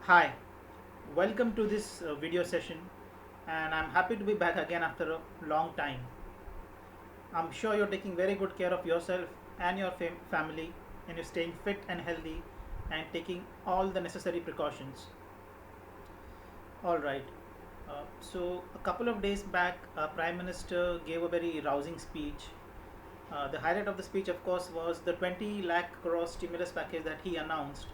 Hi, welcome to this video session, and I'm happy to be back again after a long time. I'm sure you're taking very good care of yourself and your family, and you're staying fit and healthy and taking all the necessary precautions. All right. So, a couple of days back, Prime Minister gave a very rousing speech. The highlight of the speech, of course, was the 20 lakh crore stimulus package that he announced,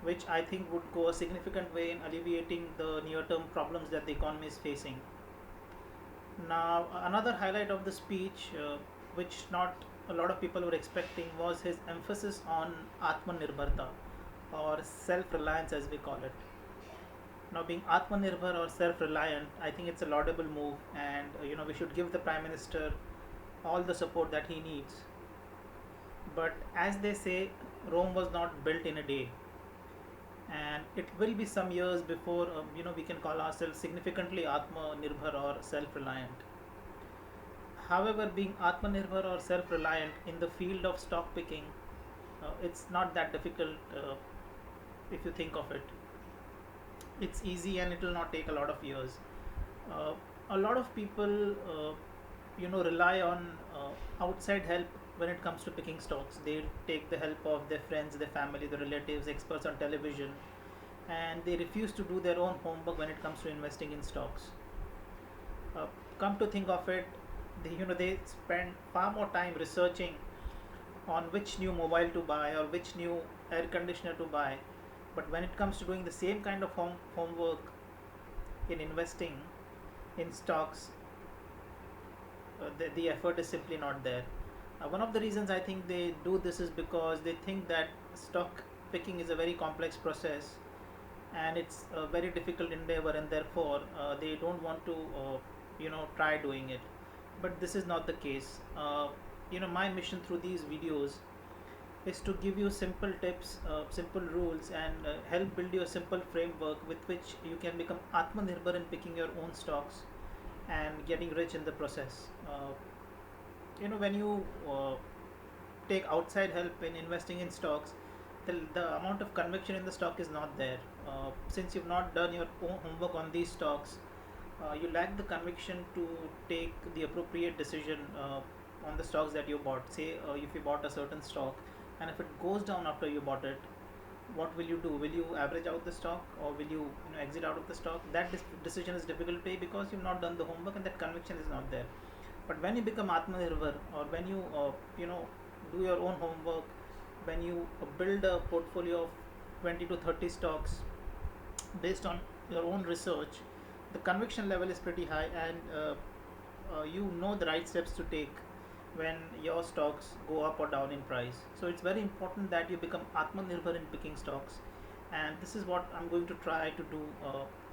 which I think would go a significant way in alleviating the near term problems that the economy is facing. Now, another highlight of the speech, which not a lot of people were expecting, was his emphasis on Atmanirbharta or self reliance as we call it. Now, being Atmanirbhar or self reliant, I think it's a laudable move, and we should give the Prime Minister all the support that he needs. But as they say, Rome was not built in a day, and it will be some years before we can call ourselves significantly Atmanirbhar or self reliant. However, being Atmanirbhar or self reliant in the field of stock picking, it's not that difficult if you think of it. It's easy and it will not take a lot of years. Uh, a lot of people, rely on outside help when it comes to picking stocks. They take the help of their friends, their family, their relatives, experts on television, and they refuse to do their own homework when it comes to investing in stocks. Uh, Come to think of it, they spend far more time researching on which new mobile to buy or which new air conditioner to buy. But when it comes to doing the same kind of homework in investing in stocks, the effort is simply not there. One of the reasons I think they do this is because they think that stock picking is a very complex process and it's a very difficult endeavor, and therefore they don't want to try doing it. But this is not the case. My mission through these videos is to give you simple tips, simple rules, and help build you a simple framework with which you can become Atmanirbhar in picking your own stocks and getting rich in the process. When you take outside help in investing in stocks, the amount of conviction in the stock is not there. Since you've not done your own homework on these stocks, you lack the conviction to take the appropriate decision on the stocks that you bought. Say, if you bought a certain stock, and if it goes down after you bought it, what will you do? Will you average out the stock, or will you exit out of the stock? That decision is difficult to take because you've not done the homework and that conviction is not there. But when you become Atmanirbhar, or when you do your own homework, when you build a portfolio of 20 to 30 stocks based on your own research, the conviction level is pretty high, and you know the right steps to take when your stocks go up or down in price. So it's very important that you become Atmanirbhar in picking stocks, and this is what I'm going to try to do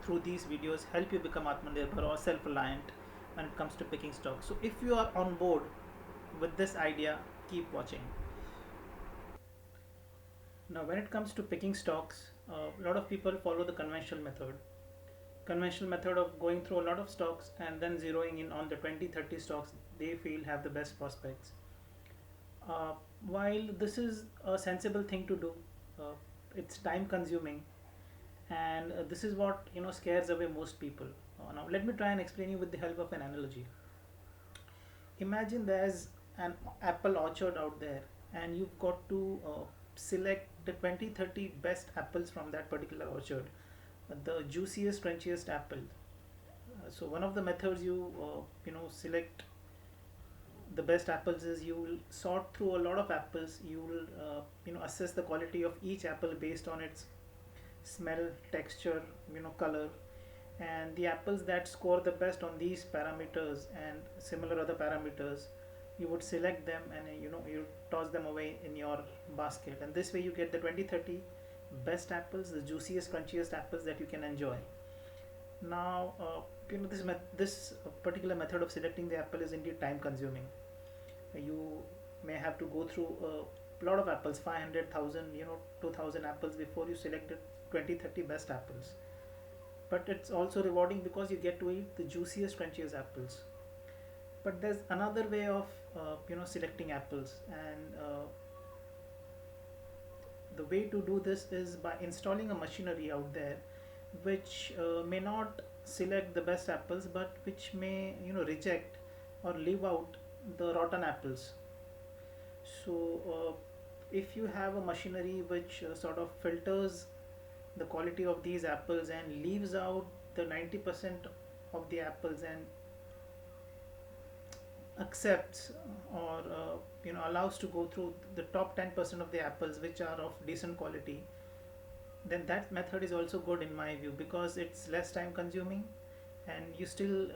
through these videos, help you become Atmanirbhar or self-reliant when it comes to picking stocks. So if you are on board with this idea, keep watching. Now, when it comes to picking stocks, a lot of people follow the conventional method of going through a lot of stocks and then zeroing in on the 20 30 stocks they feel have the best prospects. uh, while this is a sensible thing to do, uh, it's time consuming, and this is what scares away most people. Now let me try and explain you with the help of an analogy. Imagine there's an apple orchard out there, and you've got to select the 20 30 best apples from that particular orchard, the juiciest crunchiest apple. So one of the methods you select the best apples is you will sort through a lot of apples. You will assess the quality of each apple based on its smell, texture, color, and the apples that score the best on these parameters and similar other parameters, you would select them, and you toss them away in your basket, and this way you get the 20 30 best apples, the juiciest crunchiest apples that you can enjoy. Now, this particular method of selecting the apple is indeed time consuming. You may have to go through a lot of apples, 500,000, 2,000 apples before you select the 20 30 best apples. But it's also rewarding because you get to eat the juiciest crunchiest apples. But there's another way of selecting apples, and the way to do this is by installing a machinery out there which may not select the best apples, but which may reject or leave out the rotten apples. So if you have a machinery which sort of filters the quality of these apples and leaves out the 90% of the apples, and accepts or allows to go through the top 10% of the apples which are of decent quality, then that method is also good in my view, because it's less time consuming and you still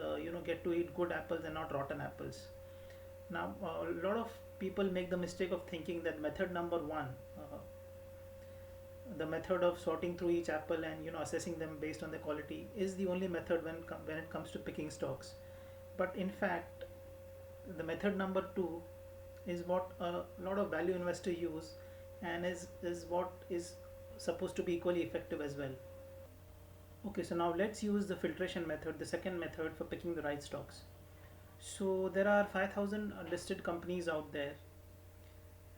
get to eat good apples and not rotten apples. Now a lot of people make the mistake of thinking that method number one, the method of sorting through each apple and assessing them based on the quality, is the only method when it comes to picking stocks. But in fact, the method number two is what a lot of value investors use, and is what is supposed to be equally effective as well. Okay, so now let's use the filtration method, the second method for picking the right stocks. So there are 5,000 listed companies out there,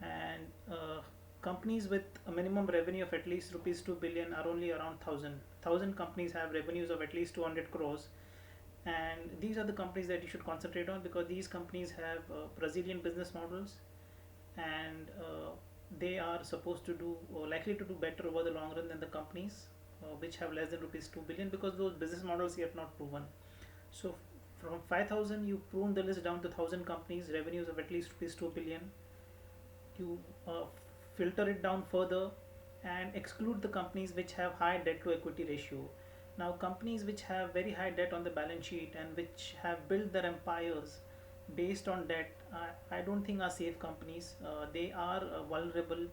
and companies with a minimum revenue of at least rupees 2 billion are only around 1,000 companies have revenues of at least 200 crores. And these are the companies that you should concentrate on, because these companies have resilient business models, and they are supposed to do, or likely to do, better over the long run than the companies which have less than rupees 2 billion, because those business models yet not proven. So from 5,000 you prune the list down to 1,000 companies revenues of at least rupees 2 billion. You filter it down further and exclude the companies which have high debt to equity ratio. Now companies which have very high debt on the balance sheet and which have built their empires based on debt, I don't think are safe companies. They are vulnerable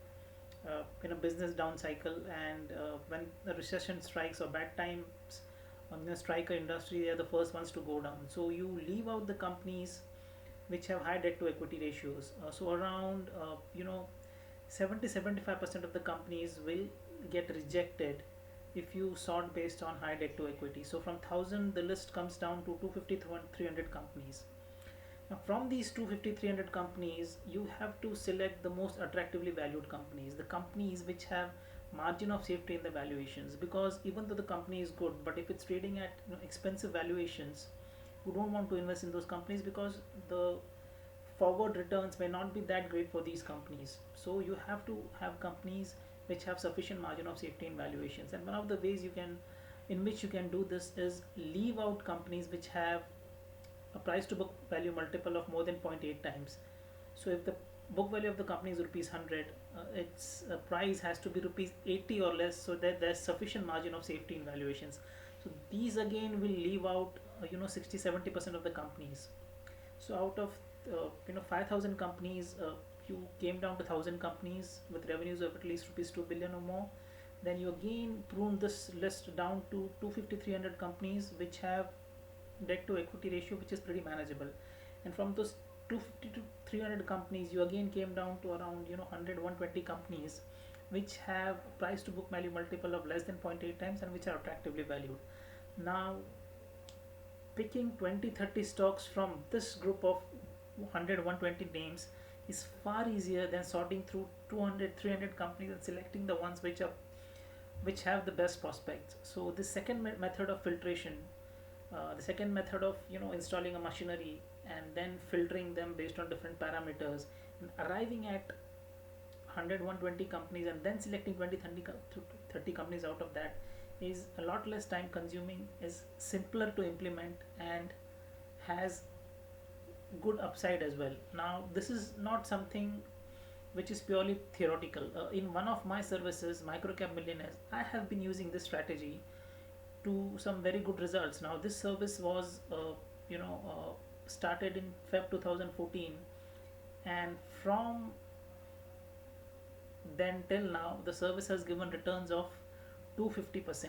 in a business down cycle, and when the recession strikes or bad times strike a industry, they are the first ones to go down. So you leave out the companies which have high debt to equity ratios. So around 70-75% of the companies will get rejected if you sort based on high debt to equity. So from 1,000 the list comes down to 250 300 companies. Now from these 250 300 companies, you have to select the most attractively valued companies, the companies which have margin of safety in the valuations, because even though the company is good, but if it's trading at expensive valuations, you don't want to invest in those companies, because the forward returns may not be that great for these companies. So you have to have companies which have sufficient margin of safety in valuations. And one of the ways in which you can do this is leave out companies which have a price to book value multiple of more than 0.8 times. So if the book value of the company is rupees 100, its price has to be rupees 80 or less, so that there's sufficient margin of safety in valuations. So these again will leave out 60-70% of the companies. So out of 5,000 companies, you came down to 1,000 companies with revenues of at least rupees 2 billion or more. Then you again prune this list down to 250 300 companies which have debt to equity ratio which is pretty manageable. And from those 250 to 300 companies, you again came down to around 100 120 companies which have price to book value multiple of less than 0.8 times and which are attractively valued. Now picking 20-30 stocks from this group of 100 120 names is far easier than sorting through 200 300 companies and selecting the ones which have the best prospects. So the second method of filtration, the second method of installing a machinery and then filtering them based on different parameters and arriving at 100 120 companies and then selecting 20 30 companies out of that, is a lot less time consuming, is simpler to implement, and has good upside as well. Now this is not something which is purely theoretical. In one of my services, Microcap Millionaires, I have been using this strategy to some very good results. Now this service was started in Feb 2014, and from then till now the service has given returns of 250%,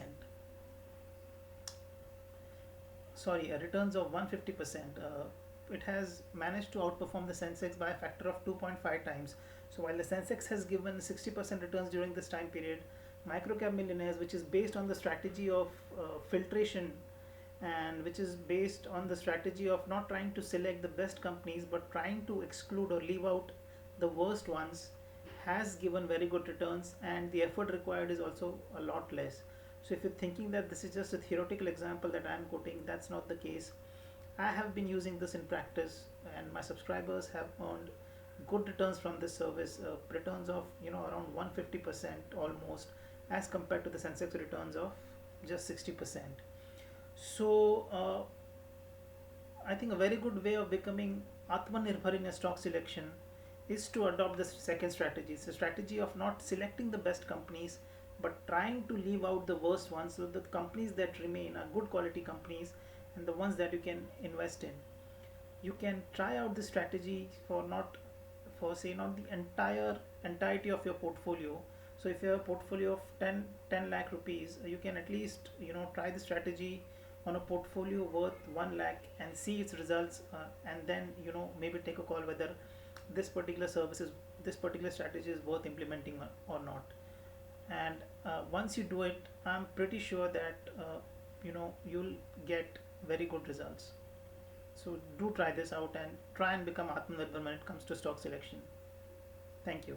sorry, returns of 150%. It has managed to outperform the Sensex by a factor of 2.5 times. So while the Sensex has given 60% returns during this time period, Microcap Millionaires, which is based on the strategy of filtration, and which is based on the strategy of not trying to select the best companies but trying to exclude or leave out the worst ones, has given very good returns, and the effort required is also a lot less. So if you're thinking that this is just a theoretical example that I'm quoting, that's not the case. I have been using this in practice, and my subscribers have earned good returns from this service, returns of around 150% almost, as compared to the Sensex returns of just 60%. So I think a very good way of becoming Atmanirbhar in a stock selection is to adopt the second strategy. It's a strategy of not selecting the best companies, but trying to leave out the worst ones, so the companies that remain are good quality companies and the ones that you can invest in. You can try out this strategy for not, for say, not the entirety of your portfolio. So if you have a portfolio of 10 lakh rupees, you can at least try the strategy on a portfolio worth 1 lakh and see its results, and then maybe take a call whether this particular service is this particular strategy is worth implementing or not. And once you do it, I'm pretty sure that you'll get very good results. So do try this out and try and become Atmanirbhar when it comes to stock selection. Thank you.